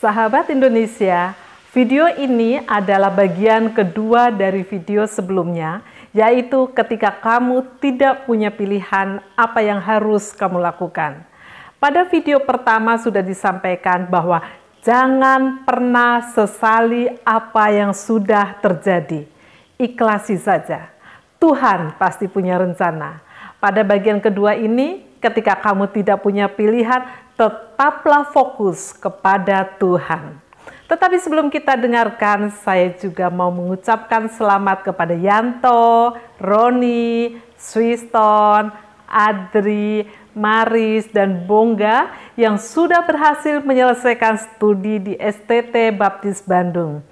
Sahabat Indonesia, video ini adalah bagian kedua dari video sebelumnya, yaitu ketika kamu tidak punya pilihan apa yang harus kamu lakukan. Pada video pertama sudah disampaikan bahwa jangan pernah sesali apa yang sudah terjadi. Ikhlasi saja. Tuhan pasti punya rencana. Pada bagian kedua ini, ketika kamu tidak punya pilihan, tetaplah fokus kepada Tuhan. Tetapi sebelum kita dengarkan, saya juga mau mengucapkan selamat kepada Yanto, Roni, Swiston, Adri, Maris, dan Bongga yang sudah berhasil menyelesaikan studi di STT Baptis Bandung.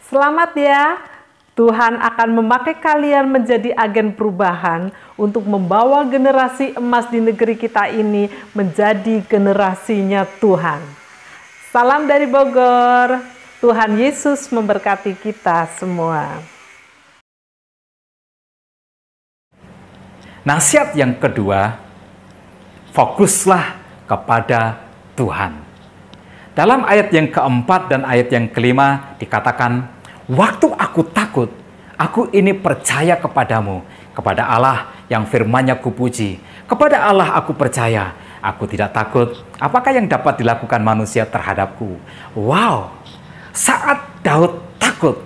Selamat ya! Tuhan akan memakai kalian menjadi agen perubahan untuk membawa generasi emas di negeri kita ini menjadi generasinya Tuhan. Salam dari Bogor. Tuhan Yesus memberkati kita semua. Nasihat yang kedua, fokuslah kepada Tuhan. Dalam ayat yang keempat dan ayat yang kelima dikatakan, waktu aku takut, aku ini percaya kepadamu, kepada Allah yang firman-Nya kupuji. Kepada Allah aku percaya, aku tidak takut. Apakah yang dapat dilakukan manusia terhadapku? Wow, saat Daud takut,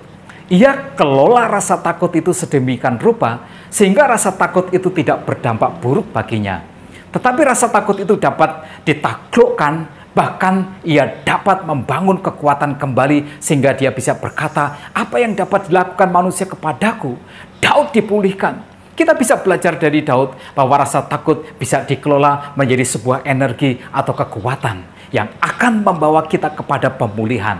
ia kelola rasa takut itu sedemikian rupa, sehingga rasa takut itu tidak berdampak buruk baginya. Tetapi rasa takut itu dapat ditaklukkan, bahkan ia dapat membangun kekuatan kembali sehingga dia bisa berkata, apa yang dapat dilakukan manusia kepadaku? Daud dipulihkan. Kita bisa belajar dari Daud bahwa rasa takut bisa dikelola menjadi sebuah energi atau kekuatan yang akan membawa kita kepada pemulihan.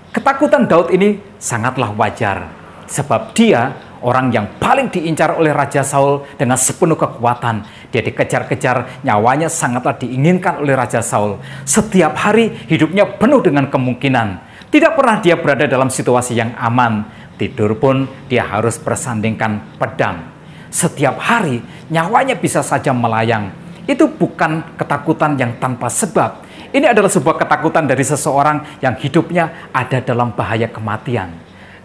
Ketakutan Daud ini sangatlah wajar, sebab dia orang yang paling diincar oleh Raja Saul dengan sepenuh kekuatan. Dia dikejar-kejar, nyawanya sangatlah diinginkan oleh Raja Saul. Setiap hari hidupnya penuh dengan kemungkinan. Tidak pernah dia berada dalam situasi yang aman. Tidur pun dia harus bersandingkan pedang. Setiap hari nyawanya bisa saja melayang. Itu bukan ketakutan yang tanpa sebab. Ini adalah sebuah ketakutan dari seseorang yang hidupnya ada dalam bahaya kematian.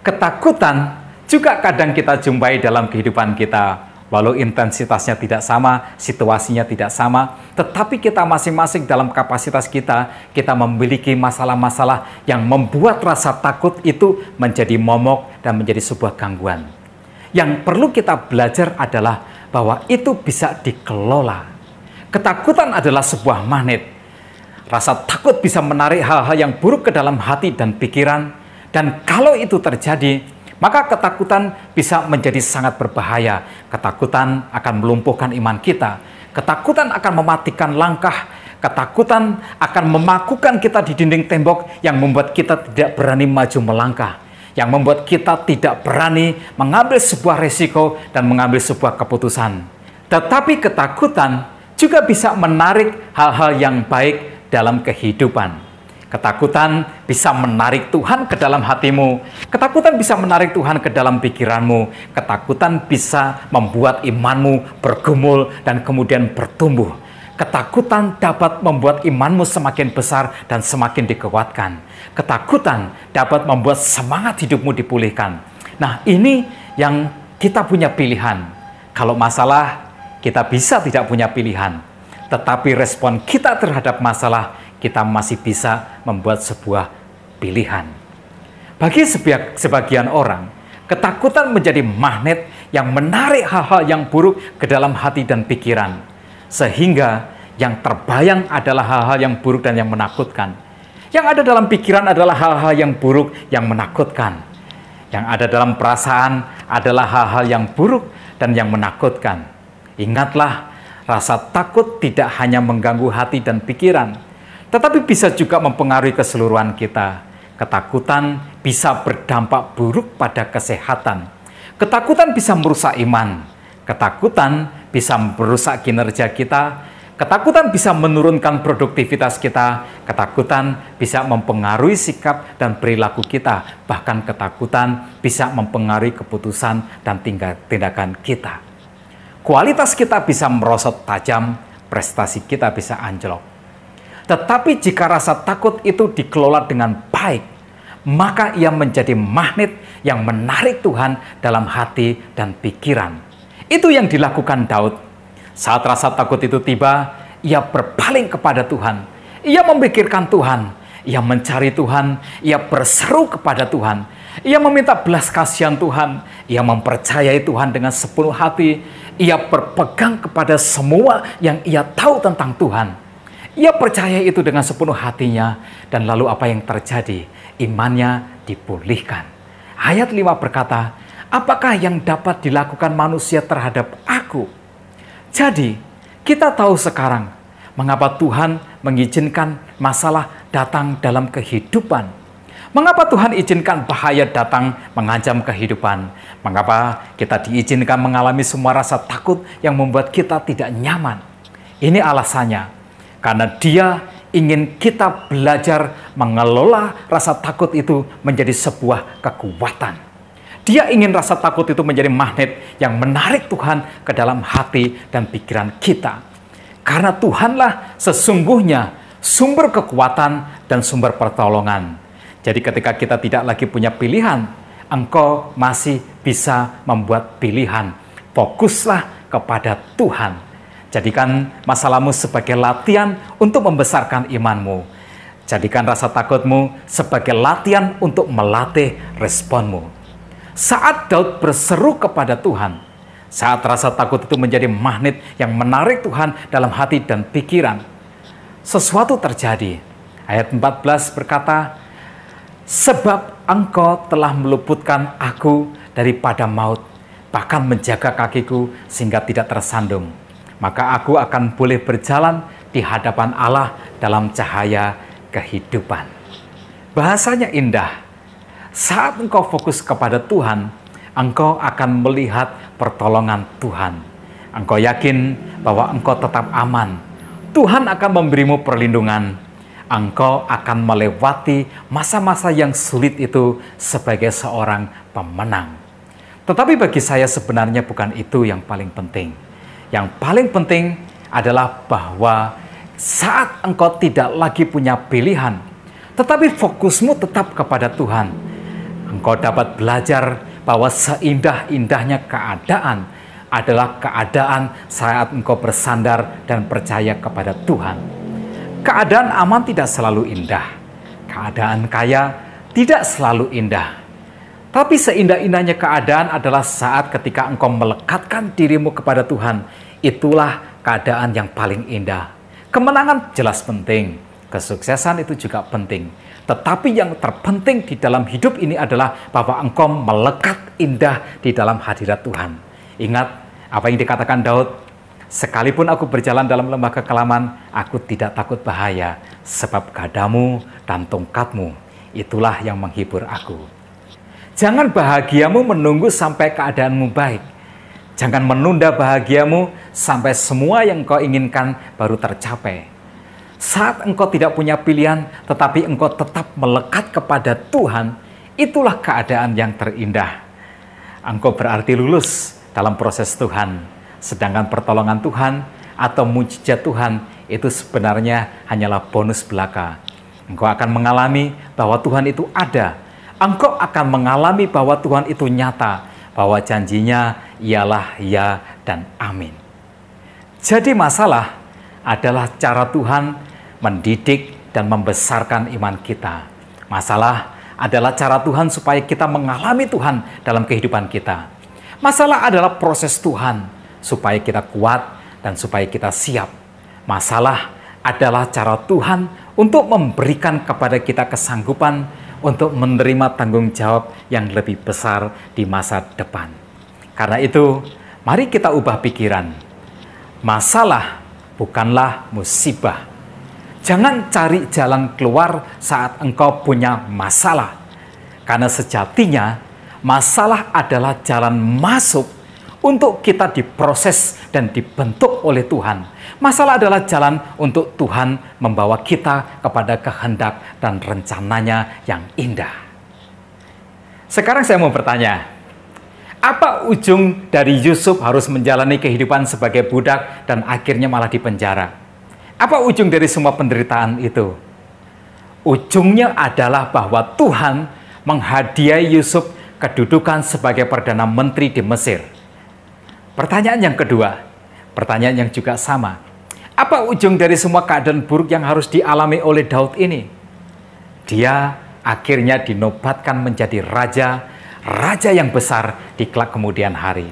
Ketakutan juga kadang kita jumpai dalam kehidupan kita. Walau intensitasnya tidak sama, situasinya tidak sama, tetapi kita masing-masing dalam kapasitas kita memiliki masalah-masalah yang membuat rasa takut itu menjadi momok dan menjadi sebuah gangguan. Yang perlu kita belajar adalah bahwa itu bisa dikelola. Ketakutan adalah sebuah magnet. Rasa takut bisa menarik hal-hal yang buruk ke dalam hati dan pikiran, dan kalau itu terjadi, maka ketakutan bisa menjadi sangat berbahaya. Ketakutan akan melumpuhkan iman kita. Ketakutan akan mematikan langkah. Ketakutan akan memakukan kita di dinding tembok yang membuat kita tidak berani maju melangkah. Yang membuat kita tidak berani mengambil sebuah resiko dan mengambil sebuah keputusan. Tetapi ketakutan juga bisa menarik hal-hal yang baik dalam kehidupan. Ketakutan bisa menarik Tuhan ke dalam hatimu. Ketakutan bisa menarik Tuhan ke dalam pikiranmu. Ketakutan bisa membuat imanmu bergumul dan kemudian bertumbuh. Ketakutan dapat membuat imanmu semakin besar dan semakin dikuatkan. Ketakutan dapat membuat semangat hidupmu dipulihkan. Nah, ini yang kita punya pilihan. Kalau masalah, kita bisa tidak punya pilihan. Tetapi respon kita terhadap masalah, kita masih bisa membuat sebuah pilihan. Bagi sebagian orang, ketakutan menjadi magnet yang menarik hal-hal yang buruk ke dalam hati dan pikiran. Sehingga yang terbayang adalah hal-hal yang buruk dan yang menakutkan. Yang ada dalam pikiran adalah hal-hal yang buruk yang menakutkan. Yang ada dalam perasaan adalah hal-hal yang buruk dan yang menakutkan. Ingatlah, rasa takut tidak hanya mengganggu hati dan pikiran, tetapi bisa juga mempengaruhi keseluruhan kita. Ketakutan bisa berdampak buruk pada kesehatan. Ketakutan bisa merusak iman. Ketakutan bisa merusak kinerja kita. Ketakutan bisa menurunkan produktivitas kita. Ketakutan bisa mempengaruhi sikap dan perilaku kita. Bahkan ketakutan bisa mempengaruhi keputusan dan tindakan kita. Kualitas kita bisa merosot tajam, prestasi kita bisa anjlok. Tetapi jika rasa takut itu dikelola dengan baik, maka ia menjadi magnet yang menarik Tuhan dalam hati dan pikiran. Itu yang dilakukan Daud. Saat rasa takut itu tiba, ia berpaling kepada Tuhan. Ia memikirkan Tuhan. Ia mencari Tuhan. Ia berseru kepada Tuhan. Ia meminta belas kasihan Tuhan. Ia mempercayai Tuhan dengan sepenuh hati. Ia berpegang kepada semua yang ia tahu tentang Tuhan. Ia percaya itu dengan sepenuh hatinya. Dan lalu apa yang terjadi? Imannya dipulihkan. Ayat 5 berkata, apakah yang dapat dilakukan manusia terhadap aku? Jadi, kita tahu sekarang mengapa Tuhan mengizinkan masalah datang dalam kehidupan. Mengapa Tuhan izinkan bahaya datang mengancam kehidupan? Mengapa kita diizinkan mengalami semua rasa takut yang membuat kita tidak nyaman? Ini alasannya, karena Dia ingin kita belajar mengelola rasa takut itu menjadi sebuah kekuatan. Dia ingin rasa takut itu menjadi magnet yang menarik Tuhan ke dalam hati dan pikiran kita. Karena Tuhanlah sesungguhnya sumber kekuatan dan sumber pertolongan. Jadi ketika kita tidak lagi punya pilihan, engkau masih bisa membuat pilihan. Fokuslah kepada Tuhan. Jadikan masalahmu sebagai latihan untuk membesarkan imanmu. Jadikan rasa takutmu sebagai latihan untuk melatih responmu. Saat Daud berseru kepada Tuhan, saat rasa takut itu menjadi magnet yang menarik Tuhan dalam hati dan pikiran, sesuatu terjadi. Ayat 14 berkata, sebab engkau telah meluputkan aku daripada maut, bahkan menjaga kakiku sehingga tidak tersandung. Maka aku akan boleh berjalan di hadapan Allah dalam cahaya kehidupan. Bahasanya indah. Saat engkau fokus kepada Tuhan, engkau akan melihat pertolongan Tuhan. Engkau yakin bahwa engkau tetap aman. Tuhan akan memberimu perlindungan. Engkau akan melewati masa-masa yang sulit itu sebagai seorang pemenang. Tetapi bagi saya sebenarnya bukan itu yang paling penting. Yang paling penting adalah bahwa saat engkau tidak lagi punya pilihan, tetapi fokusmu tetap kepada Tuhan, engkau dapat belajar bahwa seindah-indahnya keadaan adalah keadaan saat engkau bersandar dan percaya kepada Tuhan. Keadaan aman tidak selalu indah. Keadaan kaya tidak selalu indah. Tapi seindah-indahnya keadaan adalah saat ketika engkau melekatkan dirimu kepada Tuhan. Itulah keadaan yang paling indah. Kemenangan jelas penting. Kesuksesan itu juga penting. Tetapi yang terpenting di dalam hidup ini adalah bahwa engkau melekat indah di dalam hadirat Tuhan. Ingat apa yang dikatakan Daud, sekalipun aku berjalan dalam lembah kekelaman, aku tidak takut bahaya, sebab gadamu dan tongkatmu, itulah yang menghibur aku. Jangan bahagiamu menunggu sampai keadaanmu baik. Jangan menunda bahagiamu sampai semua yang kau inginkan baru tercapai. Saat engkau tidak punya pilihan, tetapi engkau tetap melekat kepada Tuhan, itulah keadaan yang terindah. Engkau berarti lulus dalam proses Tuhan. Sedangkan pertolongan Tuhan atau mujizat Tuhan itu sebenarnya hanyalah bonus belaka. Engkau akan mengalami bahwa Tuhan itu ada. Engkau akan mengalami bahwa Tuhan itu nyata, bahwa janjinya ialah ya dan amin. Jadi masalah adalah cara Tuhan mendidik dan membesarkan iman kita. Masalah adalah cara Tuhan supaya kita mengalami Tuhan dalam kehidupan kita. Masalah adalah proses Tuhan supaya kita kuat dan supaya kita siap. Masalah adalah cara Tuhan untuk memberikan kepada kita kesanggupan untuk menerima tanggung jawab yang lebih besar di masa depan. Karena itu, mari kita ubah pikiran. Masalah bukanlah musibah. Jangan cari jalan keluar saat engkau punya masalah. Karena sejatinya, masalah adalah jalan masuk untuk kita diproses dan dibentuk oleh Tuhan. Masalah adalah jalan untuk Tuhan membawa kita kepada kehendak dan rencananya yang indah. Sekarang saya mau bertanya, apa ujung dari Yusuf harus menjalani kehidupan sebagai budak dan akhirnya malah dipenjara? Apa ujung dari semua penderitaan itu? Ujungnya adalah bahwa Tuhan menghadiahi Yusuf kedudukan sebagai Perdana Menteri di Mesir. Pertanyaan yang kedua, pertanyaan yang juga sama. Apa ujung dari semua keadaan buruk yang harus dialami oleh Daud ini? Dia akhirnya dinobatkan menjadi raja yang besar di kelak kemudian hari.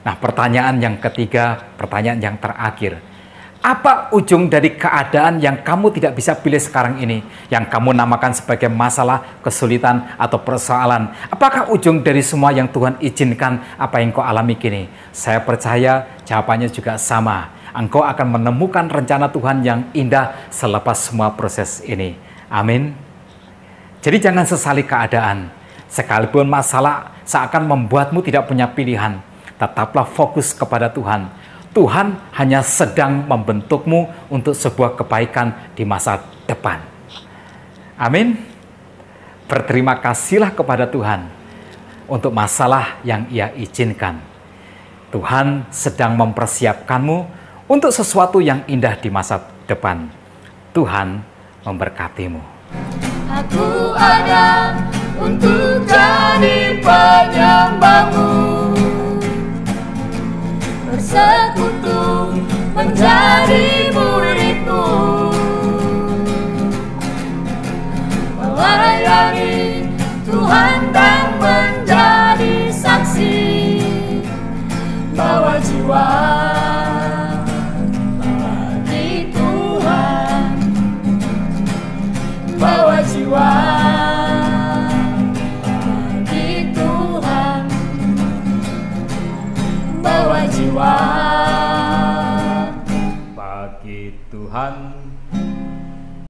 Nah, pertanyaan yang ketiga, pertanyaan yang terakhir. Apa ujung dari keadaan yang kamu tidak bisa pilih sekarang ini, yang kamu namakan sebagai masalah, kesulitan, atau persoalan? Apakah ujung dari semua yang Tuhan izinkan apa yang kau alami kini? Saya percaya jawabannya juga sama. Engkau akan menemukan rencana Tuhan yang indah selepas semua proses ini. Amin. Jadi jangan sesali keadaan. Sekalipun masalah seakan membuatmu tidak punya pilihan, tetaplah fokus kepada Tuhan. Tuhan hanya sedang membentukmu untuk sebuah kebaikan di masa depan. Amin. Berterima kasihlah kepada Tuhan untuk masalah yang Ia izinkan. Tuhan sedang mempersiapkanmu untuk sesuatu yang indah di masa depan. Tuhan memberkatimu. Aku ada untuk jadi penyembahmu, bersekutu menjadi